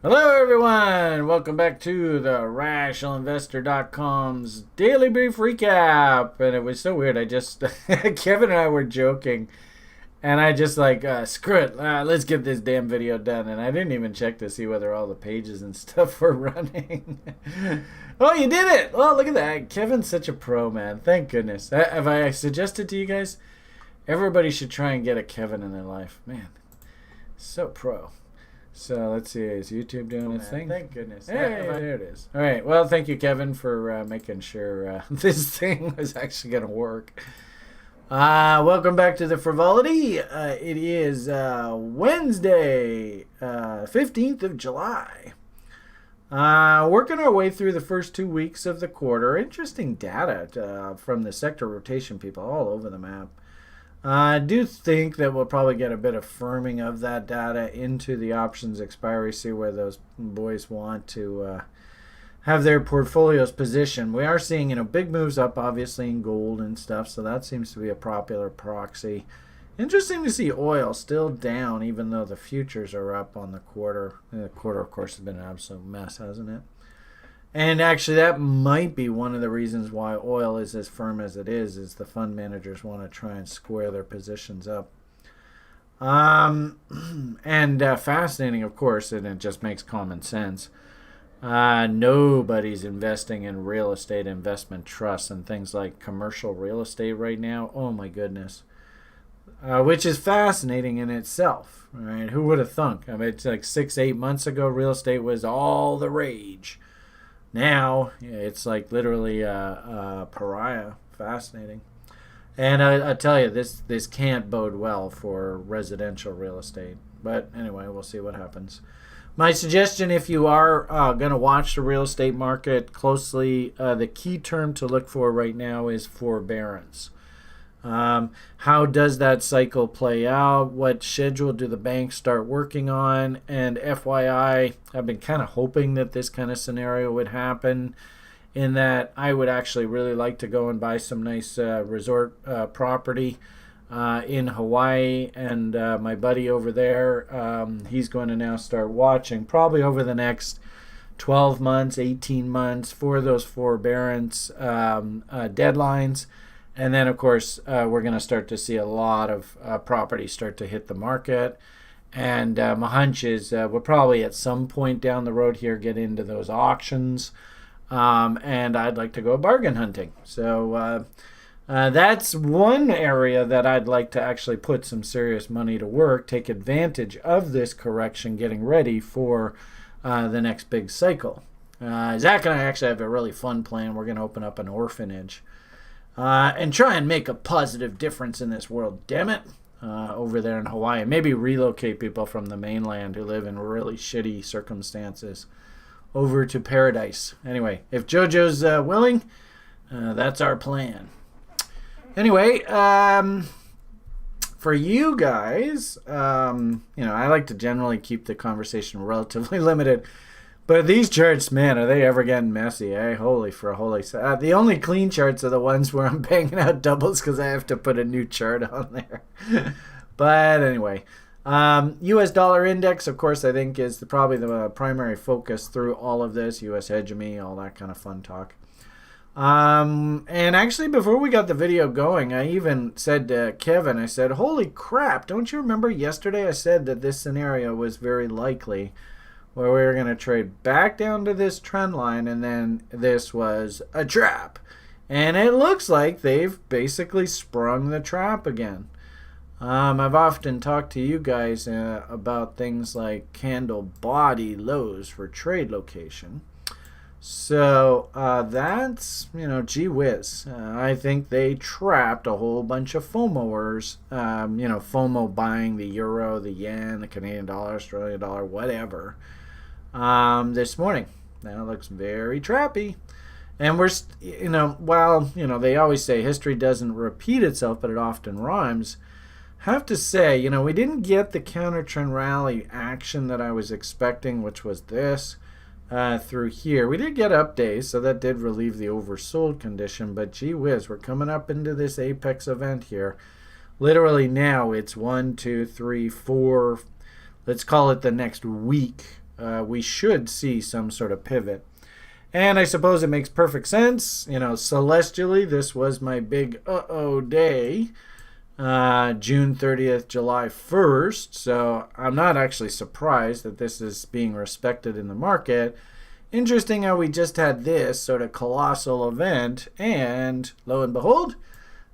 Hello, everyone. Welcome back to the RationalInvestor.com's Daily Brief Recap. And it was so weird. Kevin and I were joking. And I just screw it. Let's get this damn video done. And I didn't even check to see whether all the pages and stuff were running. Oh, you did it. Oh, look at that. Kevin's such a pro, man. Thank goodness. Have I suggested to you guys? Everybody should try and get a Kevin in their life. Man, so pro. So let's see, is YouTube doing its thing? Thank goodness. Hey, there it is. All right. Well, thank you, Kevin, for making sure this thing was actually going to work. Welcome back to the Frivolity. It is Wednesday, 15th of July. Working our way through the first 2 weeks of the quarter. Interesting data from the sector rotation people all over the map. I do think that we'll probably get a bit of firming of that data into the options expiry, see where those boys want to have their portfolios positioned. We are seeing, big moves up, obviously, in gold and stuff, so that seems to be a popular proxy. Interesting to see oil still down, even though the futures are up on the quarter. The quarter, of course, has been an absolute mess, hasn't it? And actually, that might be one of the reasons why oil is as firm as it is the fund managers want to try and square their positions up. And fascinating, of course, and it just makes common sense. Nobody's investing in real estate investment trusts and things like commercial real estate right now. Oh, my goodness. Which is fascinating in itself, right? Who would have thunk? I mean, it's like 6-8 months ago, real estate was all the rage. Now, it's like literally a pariah. Fascinating. And I tell you, this can't bode well for residential real estate. But anyway, we'll see what happens. My suggestion, if you are going to watch the real estate market closely, the key term to look for right now is forbearance. How does that cycle play out? What schedule do the banks start working on? And FYI, I've been kind of hoping that this kind of scenario would happen, in that I would actually really like to go and buy some nice resort property in Hawaii. And my buddy over there, he's going to now start watching probably over the next 12 months, 18 months for those forbearance deadlines. And then, of course, we're going to start to see a lot of properties start to hit the market. And my hunch is we'll probably at some point down the road here get into those auctions. And I'd like to go bargain hunting. So that's one area that I'd like to actually put some serious money to work, take advantage of this correction, getting ready for the next big cycle. Zach and I actually have a really fun plan. We're going to open up an orphanage. And try and make a positive difference in this world, damn it, over there in Hawaii. Maybe relocate people from the mainland who live in really shitty circumstances over to paradise. Anyway, if JoJo's willing, that's our plan. Anyway, for you guys, I like to generally keep the conversation relatively limited. But these charts, man, are they ever getting messy, eh? Holy. The only clean charts are the ones where I'm banging out doubles because I have to put a new chart on there. But anyway, U.S. dollar index, of course, I think is probably the primary focus through all of this. U.S. hegemony, all that kind of fun talk. And actually, before we got the video going, I even said to Kevin, I said, holy crap, don't you remember yesterday I said that this scenario was very likely, where we were going to trade back down to this trend line, and then this was a trap. And it looks like they've basically sprung the trap again. I've often talked to you guys about things like candle body lows for trade location. So that's, gee whiz. I think they trapped a whole bunch of FOMOers, FOMO buying the euro, the yen, the Canadian dollar, Australian dollar, whatever. This morning. That looks very trappy. And we're, they always say history doesn't repeat itself, but it often rhymes. Have to say, we didn't get the counter trend rally action that I was expecting, which was this through here. We did get up days, so that did relieve the oversold condition, but gee whiz, we're coming up into this apex event here. Literally now it's 1, 2, 3, 4, let's call it the next week we should see some sort of pivot. And I suppose it makes perfect sense. Celestially, this was my big uh-oh day. June 30th, July 1st. So I'm not actually surprised that this is being respected in the market. Interesting how we just had this sort of colossal event, and lo and behold,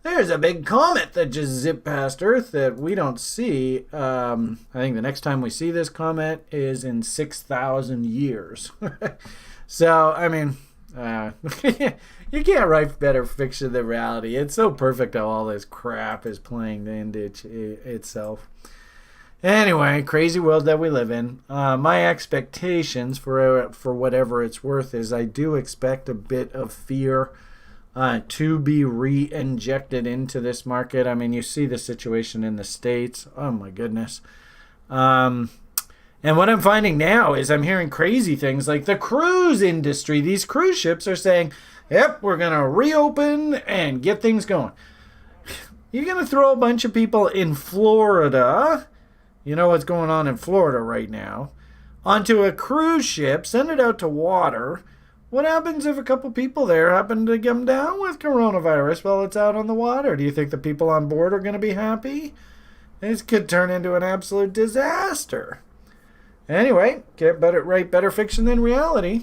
there's a big comet that just zipped past Earth that we don't see. I think the next time we see this comet is in 6,000 years. So, I mean, you can't write better fiction than reality. It's so perfect how all this crap is playing into itself. Anyway, crazy world that we live in. My expectations for whatever it's worth is I do expect a bit of fear to be re-injected into this market. I mean, you see the situation in the States. Oh, my goodness. And what I'm finding now is I'm hearing crazy things like the cruise industry. These cruise ships are saying, yep, we're going to reopen and get things going. You're going to throw a bunch of people in Florida, you know what's going on in Florida right now, onto a cruise ship, send it out to water. What happens if a couple people there happen to come down with coronavirus while it's out on the water? Do you think the people on board are going to be happy? This could turn into an absolute disaster. Anyway, write better fiction than reality.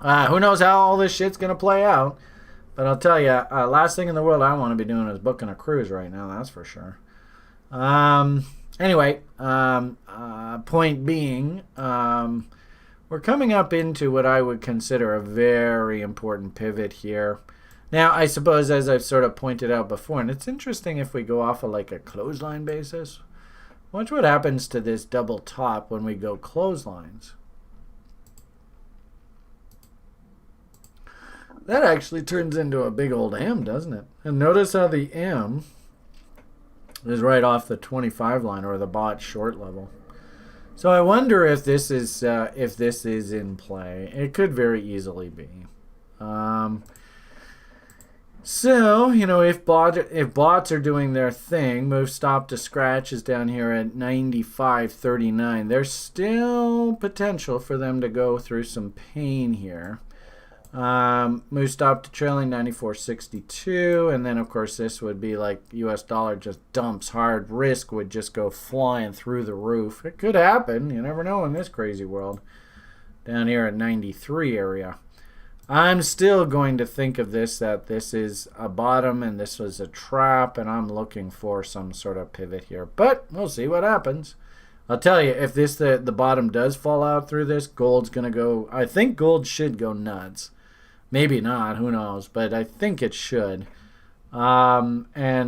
Who knows how all this shit's going to play out. But I'll tell you, last thing in the world I want to be doing is booking a cruise right now, that's for sure. Anyway, point being, we're coming up into what I would consider a very important pivot here. Now, I suppose, as I've sort of pointed out before, and it's interesting if we go off of like a clothesline basis. Watch what happens to this double top when we go clotheslines. That actually turns into a big old M, doesn't it? And notice how the M is right off the 25 line, or the bot short level. So I wonder if this is in play. It could very easily be. So, if bots are doing their thing, move stop to scratch is down here at 95.39. There's still potential for them to go through some pain here. Move stop to trailing 94.62, and then of course this would be like US dollar just dumps hard. Risk would just go flying through the roof. It could happen. You never know in this crazy world. Down here at 93 area. I'm still going to think of this, that this is a bottom and this was a trap, and I'm looking for some sort of pivot here. But we'll see what happens. I'll tell you, if the bottom does fall out through this, gold's going to go, I think gold should go nuts. Maybe not, who knows, but I think it should. And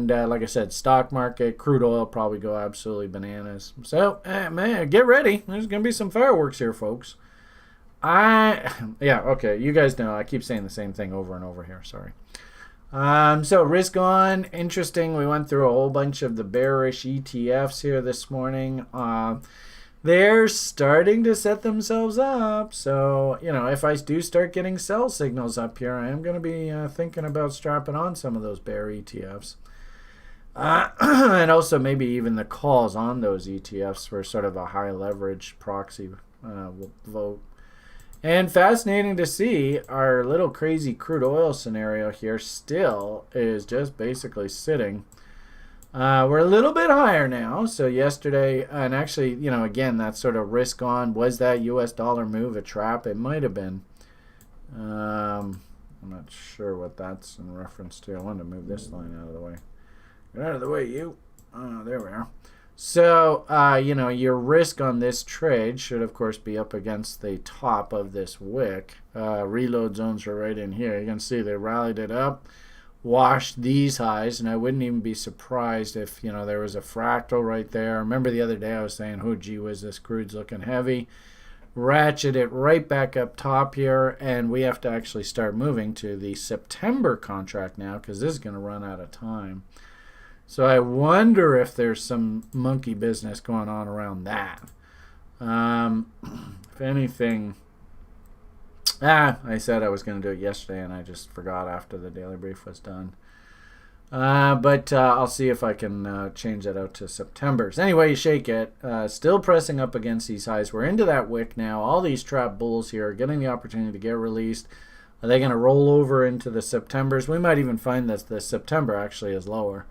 like I said, stock market, crude oil probably go absolutely bananas. So, man, get ready. There's going to be some fireworks here, folks. Okay, you guys know I keep saying the same thing over and over here, sorry. So risk on, interesting. We went through a whole bunch of the bearish ETFs here this morning. They're starting to set themselves up. So, if I do start getting sell signals up here, I am going to be thinking about strapping on some of those bear ETFs. And also maybe even the calls on those ETFs for sort of a high leverage proxy vote. And fascinating to see our little crazy crude oil scenario here still is just basically sitting. We're a little bit higher now. So yesterday, and actually, again, that sort of risk on, was that US dollar move a trap? It might have been. I'm not sure what that's in reference to. I wanted to move this line out of the way. Get out of the way, you. There we are. So, your risk on this trade should, of course, be up against the top of this wick. Reload zones are right in here. You can see they rallied it up, washed these highs, and I wouldn't even be surprised if, there was a fractal right there. Remember the other day I was saying, oh, gee whiz, this crude's looking heavy. Ratchet it right back up top here, and we have to actually start moving to the September contract now because this is going to run out of time. So I wonder if there's some monkey business going on around that. If anything, I said I was going to do it yesterday and I just forgot after the daily brief was done. But I'll see if I can change that out to September's. Anyway, you shake it. Still pressing up against these highs. We're into that wick now. All these trap bulls here are getting the opportunity to get released. Are they going to roll over into the Septembers? We might even find that the September actually is lower.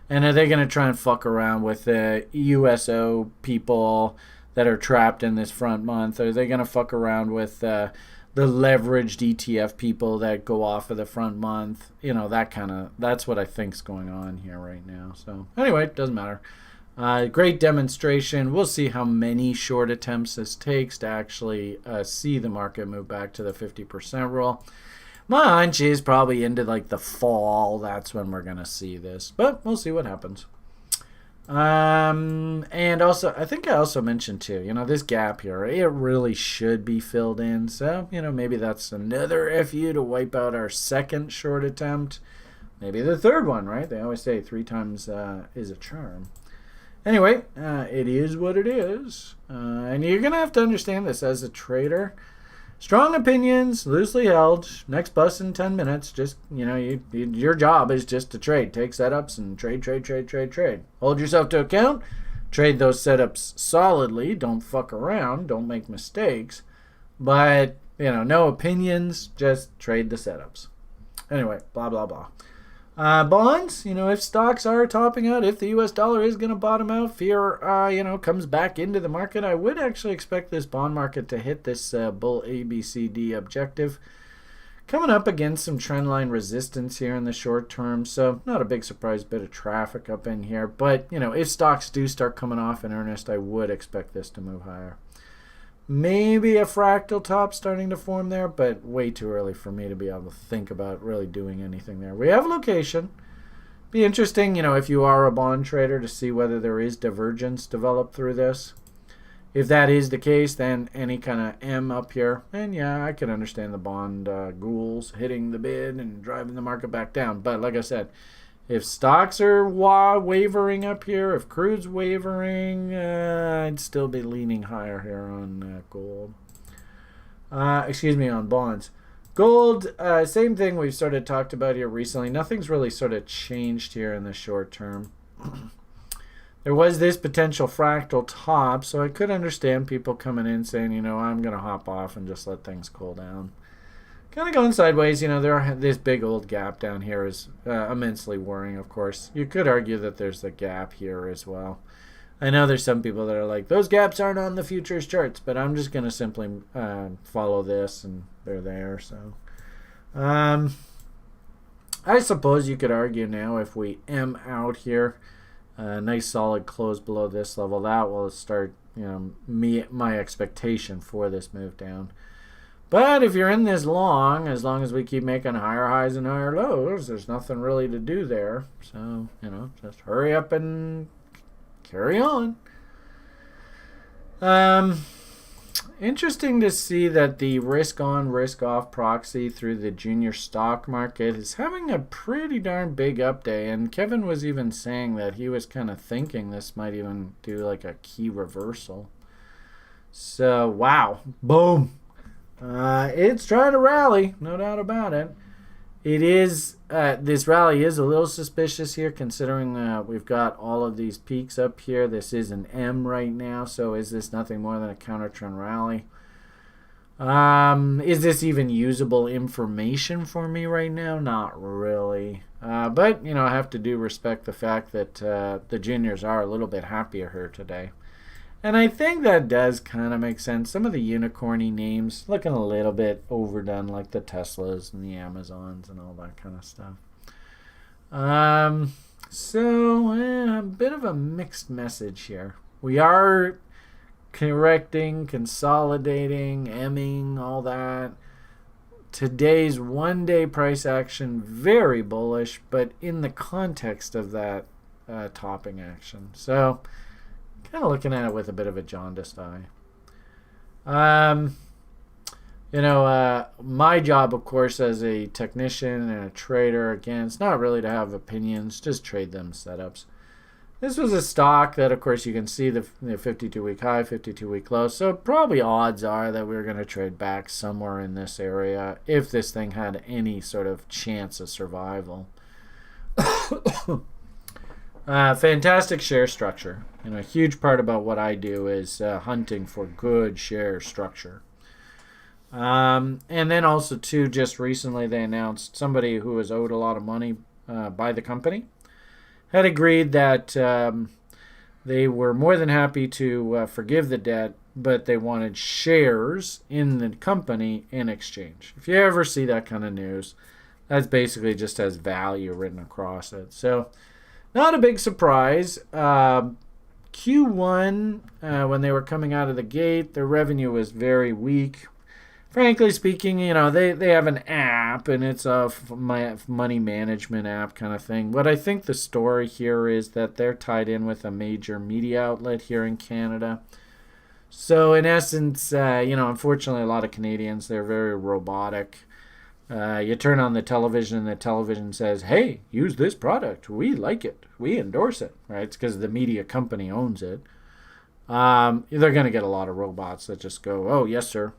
And are they going to try and fuck around with the USO people that are trapped in this front month? Are they going to fuck around with the leveraged ETF people that go off of the front month? You know, that's what I think's going on here right now. So anyway, it doesn't matter. Great demonstration. We'll see how many short attempts this takes to actually see the market move back to the 50% rule. My hunch is probably into like the fall. That's when we're going to see this. But we'll see what happens. And also, I think I also mentioned too, you know, this gap here, it really should be filled in. So, you know, maybe that's another FU to wipe out our second short attempt. Maybe the third one, right? They always say 3 times is a charm. Anyway, it is what it is. And you're going to have to understand this as a trader. Strong opinions, loosely held. Next bus in 10 minutes. Just, you know, your job is just to trade. Take setups and trade. Hold yourself to account. Trade those setups solidly. Don't fuck around. Don't make mistakes. But, you know, no opinions. Just trade the setups. Anyway, blah, blah, blah. Bonds, you know, if stocks are topping out, if the U.S. dollar is going to bottom out, fear, you know, comes back into the market, I would actually expect this bond market to hit this bull ABCD objective. Coming up against some trendline resistance here in the short term, so not a big surprise, bit of traffic up in here. But, you know, if stocks do start coming off in earnest, I would expect this to move higher. Maybe a fractal top starting to form there, but way too early for me to be able to think about really doing anything there. We have location. Be interesting, you know, if you are a bond trader to see whether there is divergence developed through this. If that is the case, then any kind of M up here, and yeah, I can understand the bond ghouls hitting the bid and driving the market back down. But like I said, if stocks are wavering up here, if crude's wavering, I'd still be leaning higher here on gold. On bonds. Gold, same thing we've sort of talked about here recently. Nothing's really sort of changed here in the short term. There was this potential fractal top, so I could understand people coming in saying, you know, I'm going to hop off and just let things cool down. Kind of going sideways, you know, this big old gap down here is immensely worrying, of course. You could argue that there's a gap here as well. I know there's some people that are like, those gaps aren't on the futures charts, but I'm just going to simply follow this, and they're there. So I suppose you could argue now if we M out here, nice solid close below this level, that will start, you know, my expectation for this move down. But if you're in this long, as long as we keep making higher highs and higher lows, there's nothing really to do there. So, you know, just hurry up and carry on. Interesting to see that the risk on, risk off proxy through the junior stock market is having a pretty darn big up day. And Kevin was even saying that he was kind of thinking this might even do like a key reversal. So, wow. Boom. It's trying to rally, no doubt about it. It is, this rally is a little suspicious here considering we've got all of these peaks up here. This is an M right now, so is this nothing more than a counter trend rally? Is this even usable information for me right now? Not really. But, you know, I have to respect the fact that the juniors are a little bit happier here today. And I think that does kind of make sense. Some of the unicorny names looking a little bit overdone, like the Teslas and the Amazons and all that kind of stuff. So a bit of a mixed message here. We are correcting, consolidating, emming, all that. Today's one-day price action, very bullish, but in the context of that topping action. So kind of looking at it with a bit of a jaundiced eye. You know, my job, of course, as a technician and a trader, again, it's not really to have opinions, just trade them setups. This was a stock that, of course, you can see the 52-week high, 52-week low. So probably odds are that we're going to trade back somewhere in this area if this thing had any sort of chance of survival. Fantastic share structure. A huge part about what I do is hunting for good share structure. And then also, too, just recently they announced somebody who was owed a lot of money by the company had agreed that they were more than happy to forgive the debt, but they wanted shares in the company in exchange. If you ever see that kind of news, that's basically just has value written across it. So not a big surprise. Q1, when they were coming out of the gate, their revenue was very weak. Frankly speaking, they have an app, and it's a money management app kind of thing. What I think the story here is that they're tied in with a major media outlet here in Canada. So in essence, unfortunately, a lot of Canadians, they're very robotic. You turn on the television, and the television says, hey, use this product. We like it. We endorse it. Right? It's because the media company owns it. They're going to get a lot of robots that just go, oh, yes, sir.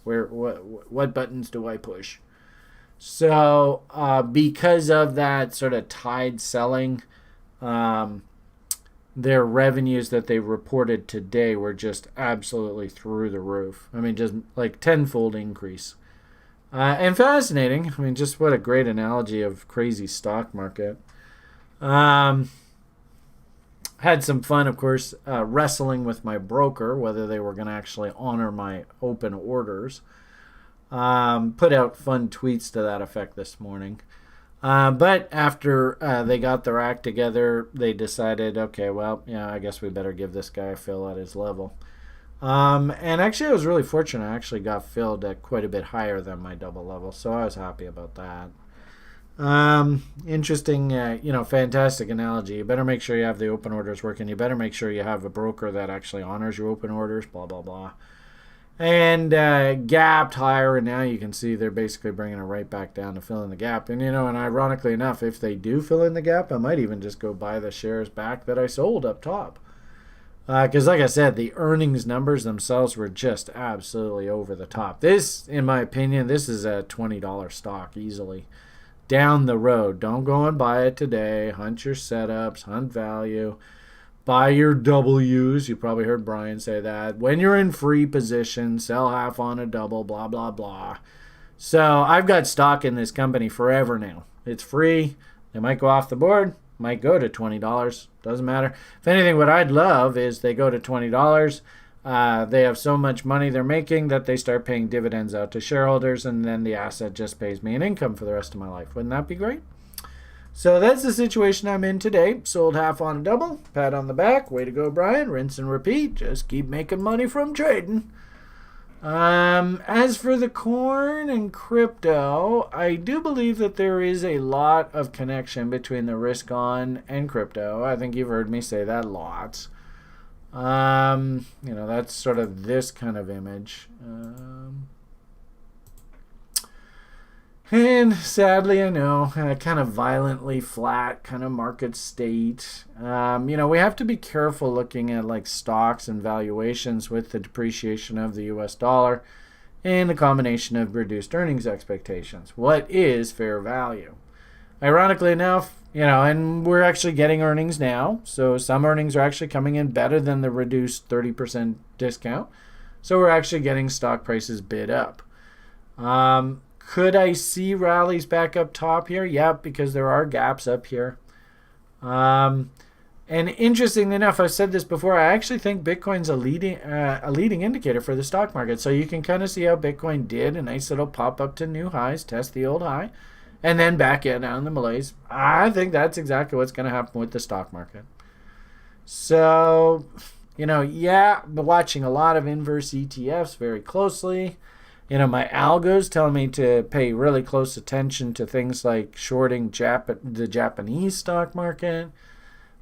What buttons do I push? So because of that sort of tide selling, their revenues that they reported today were just absolutely through the roof. I mean, just like tenfold increase. And fascinating. I mean, just what a great analogy of crazy stock market. Had some fun, of course, wrestling with my broker, whether they were going to actually honor my open orders. Put out fun tweets to that effect this morning. But after they got their act together, they decided, okay, well, I guess we better give this guy a fill at his level. And actually, I was really fortunate. I actually got filled at quite a bit higher than my double level, so I was happy about that. Interesting, fantastic analogy. You better make sure you have the open orders working. You better make sure you have a broker that actually honors your open orders, blah, blah, blah. And gapped higher, and now you can see they're basically bringing it right back down to fill in the gap. And, and ironically enough, if they do fill in the gap, I might even just go buy the shares back that I sold up top. Because like I said, the earnings numbers themselves were just absolutely over the top. This, in my opinion, this is a $20 stock easily. Down the road. Don't go and buy it today. Hunt your setups, hunt value, buy your W's. You probably heard Brian say that. When you're in free position, sell half on a double, blah, blah, blah. So I've got stock in this company forever now. It's free. They might go off the board, might go to $20. Doesn't matter. If anything, what I'd love is they go to $20. They have so much money they're making that they start paying dividends out to shareholders, and then the asset just pays me an income for the rest of my life. Wouldn't that be great? So that's the situation I'm in today. Sold half on a double. Pat on the back. Way to go, Brian. Rinse and repeat. Just keep making money from trading. As for the corn and crypto, I do believe that there is a lot of connection between the risk on and crypto. I think you've heard me say that lots. That's sort of this kind of image. And sadly, I know, kind of violently flat kind of market state. We have to be careful looking at like stocks and valuations with the depreciation of the US dollar and the combination of reduced earnings expectations. What is fair value? Ironically enough, and we're actually getting earnings now. So some earnings are actually coming in better than the reduced 30% discount. So we're actually getting stock prices bid up. Could I see rallies back up top here? Yeah, because there are gaps up here. And interestingly enough, I've said this before, I actually think Bitcoin's a leading indicator for the stock market. So you can kind of see how Bitcoin did a nice little pop up to new highs, test the old high, and then back in down the malaise. I think that's exactly what's going to happen with the stock market. So, but watching a lot of inverse ETFs very closely. My algos tell me to pay really close attention to things like shorting the Japanese stock market.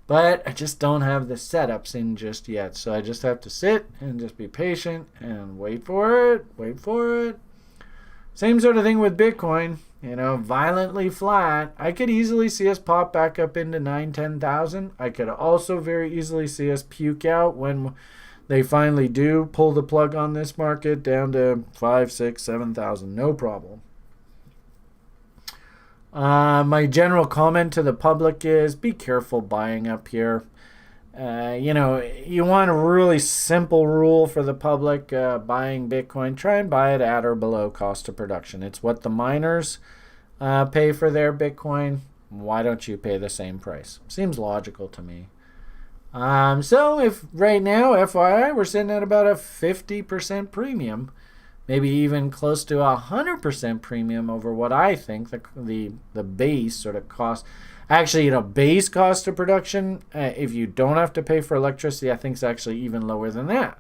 But I just don't have the setups in just yet. So I just have to sit and just be patient and wait for it. Same sort of thing with Bitcoin. Violently flat. I could easily see us pop back up into 9,000-10,000. I could also very easily see us puke out when they finally do pull the plug on this market down to 5,000, 6,000, 7,000. No problem. My general comment to the public is be careful buying up here. You want a really simple rule for the public buying Bitcoin. Try and buy it at or below cost of production. It's what the miners pay for their Bitcoin. Why don't you pay the same price? Seems logical to me. So if right now, FYI, we're sitting at about a 50% premium, maybe even close to 100% premium over what I think the base sort of cost. Actually, base cost of production, if you don't have to pay for electricity, I think is actually even lower than that.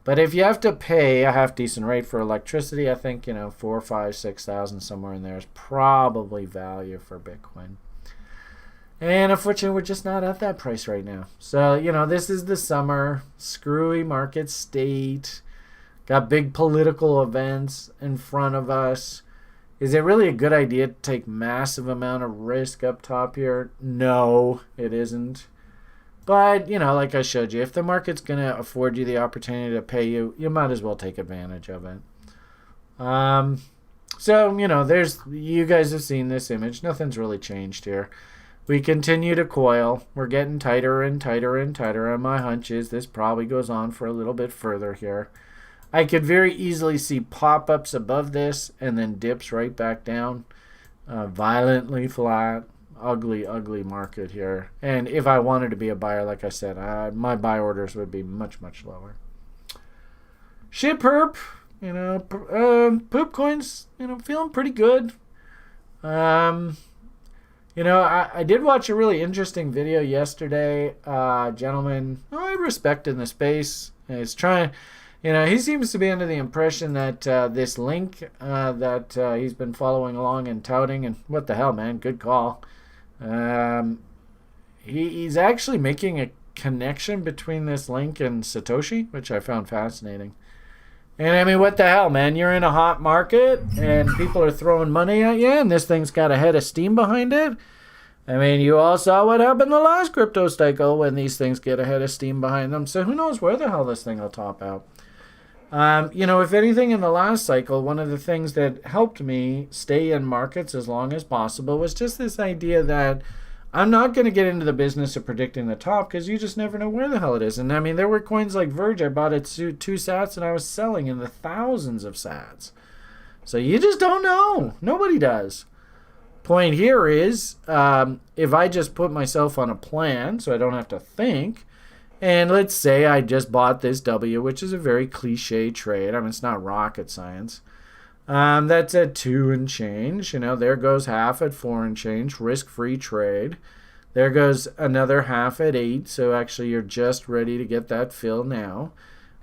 But if you have to pay a half decent rate for electricity, I think 4, 5, 6,000 somewhere in there is probably value for Bitcoin. And unfortunately, we're just not at that price right now. So this is the summer, screwy market state, got big political events in front of us. Is it really a good idea to take massive amount of risk up top here? No, it isn't. But, like I showed you, if the market's going to afford you the opportunity to pay you, you might as well take advantage of it. You guys have seen this image. Nothing's really changed here. We continue to coil. We're getting tighter and tighter and tighter. And my hunch is this probably goes on for a little bit further here. I could very easily see pop-ups above this and then dips right back down. Violently flat. Ugly, ugly market here. And if I wanted to be a buyer, like I said, my buy orders would be much, much lower. Shit perp. Poop coins, feeling pretty good. I did watch a really interesting video yesterday. Gentleman I respect in the space is trying... he seems to be under the impression that this link that he's been following along and touting, and what the hell, man, good call. He's actually making a connection between this link and Satoshi, which I found fascinating. And I mean, what the hell, man? You're in a hot market, and people are throwing money at you, and this thing's got a head of steam behind it. I mean, you all saw what happened the last crypto cycle when these things get a head of steam behind them. So who knows where the hell this thing will top out. If anything in the last cycle, one of the things that helped me stay in markets as long as possible was just this idea that I'm not going to get into the business of predicting the top because you just never know where the hell it is. And I mean, there were coins like Verge. I bought at 2 sats and I was selling in the thousands of sats. So you just don't know. Nobody does. Point here is if I just put myself on a plan so I don't have to think, and let's say I just bought this W, which is a very cliche trade. I mean, it's not rocket science. That's at 2 and change. There goes half at 4 and change, risk-free trade. There goes another half at 8, so actually you're just ready to get that fill now.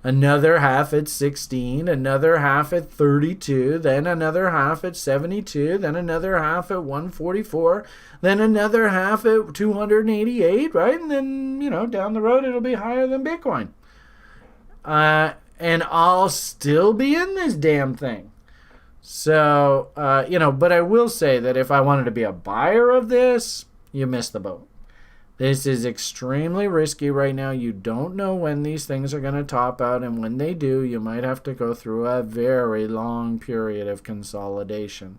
Another half at 16, another half at 32, then another half at 72, then another half at 144, then another half at 288, right? And then, down the road it'll be higher than Bitcoin. And I'll still be in this damn thing. So, but I will say that if I wanted to be a buyer of this, you missed the boat. This is extremely risky right now. You don't know when these things are going to top out, and when they do, you might have to go through a very long period of consolidation.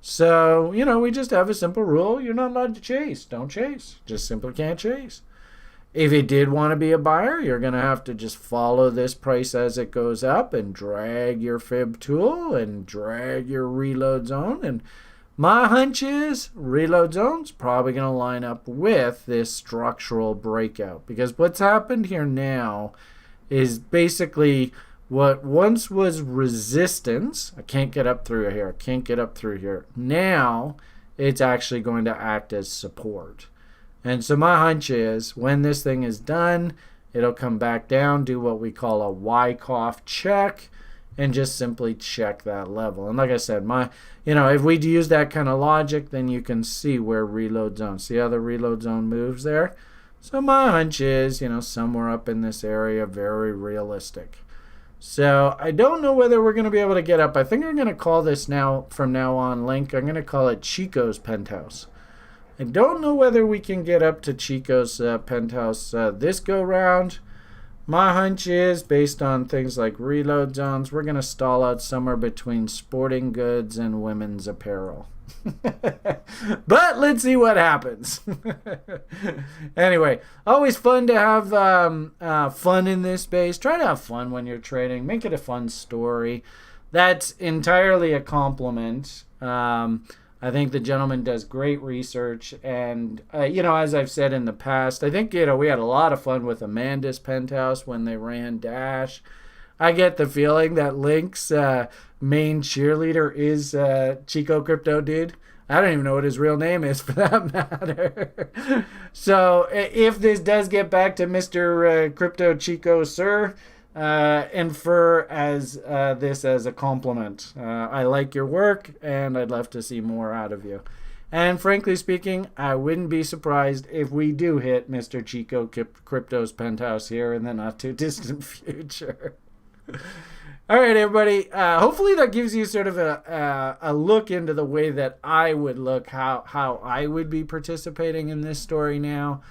So, we just have a simple rule. You're not allowed to chase. Don't chase. Just simply can't chase. If you did want to be a buyer, you're going to have to just follow this price as it goes up and drag your fib tool and drag your reload zone. And my hunch is reload zone's probably going to line up with this structural breakout, because what's happened here now is basically what once was resistance. I can't get up through here. I can't get up through here. Now it's actually going to act as support. And so my hunch is when this thing is done, it'll come back down, do what we call a Wyckoff check, and just simply check that level. And like I said, if we use that kind of logic, then you can see where reload zone. See how the reload zone moves there? So my hunch is, somewhere up in this area, very realistic. So I don't know whether we're going to be able to get up. I think I'm going to call this from now on link. I'm going to call it Chico's Penthouse. I don't know whether we can get up to Chico's penthouse this go round. My hunch is, based on things like reload zones, we're going to stall out somewhere between sporting goods and women's apparel. But let's see what happens. Anyway, always fun to have fun in this space. Try to have fun when you're trading. Make it a fun story. That's entirely a compliment. I think the gentleman does great research, and as I've said in the past, I think we had a lot of fun with Amanda's Penthouse when they ran Dash. I get the feeling that Link's main cheerleader is Chico Crypto Dude. I don't even know what his real name is, for that matter. So if this does get back to Mr. Crypto Chico Sir, infer as this as a compliment. I like your work, and I'd love to see more out of you. And frankly speaking, I wouldn't be surprised if we do hit Mr. Chico Crypto's penthouse here in the not too distant future. All right, everybody. Hopefully that gives you sort of a look into the way that I would look, how I would be participating in this story now.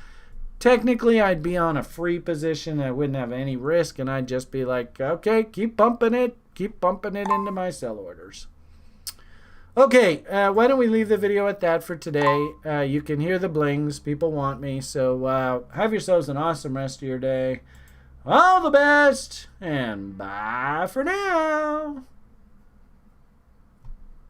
Technically, I'd be on a free position. I wouldn't have any risk, and I'd just be like, okay, keep pumping it into my sell orders. Okay, why don't we leave the video at that for today? You can hear the blings. People want me. So have yourselves an awesome rest of your day. All the best, and bye for now.